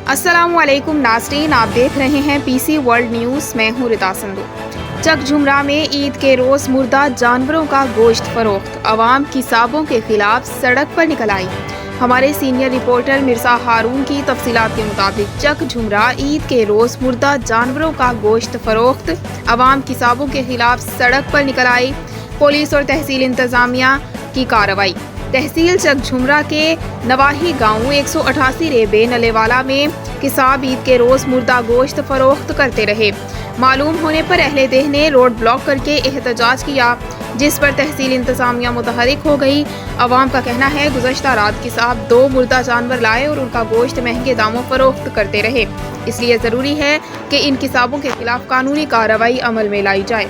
अस्सलाम वालेकुम नाज़रीन, आप देख रहे हैं पीसी वर्ल्ड न्यूज़। मैं हूँ रिता संधू। चक झुमरा में ईद के रोज़ मुर्दा जानवरों का गोश्त फरोख्त, अवाम किसाबों के खिलाफ सड़क पर निकल आई। हमारे सीनियर रिपोर्टर मिर्ज़ा हारून की तफसीलात के मुताबिक चक झुमरा ईद के रोज़ मुर्दा जानवरों का गोश्त फरोख्त, अवाम किसाबों के खिलाफ सड़क पर निकल आई। पुलिस और तहसील इंतज़ामिया की कार्रवाई। तहसील चक झुमरा के नवाही गांव 188 रेबे नलेवाला में किसाब ईद के रोज़ मुर्दा गोश्त फरोख्त करते रहे। मालूम होने पर अहले देह ने रोड ब्लॉक करके एहतजाज किया, जिस पर तहसील इंतज़ामिया मुतहरिक हो गई। अवाम का कहना है गुज़श्ता रात किसाब 2 मुर्दा जानवर लाए और उनका गोश्त महंगे दामों फरोख्त करते रहे। इसलिए ज़रूरी है कि इन किसाबों के खिलाफ कानूनी कार्रवाई अमल में लाई जाए।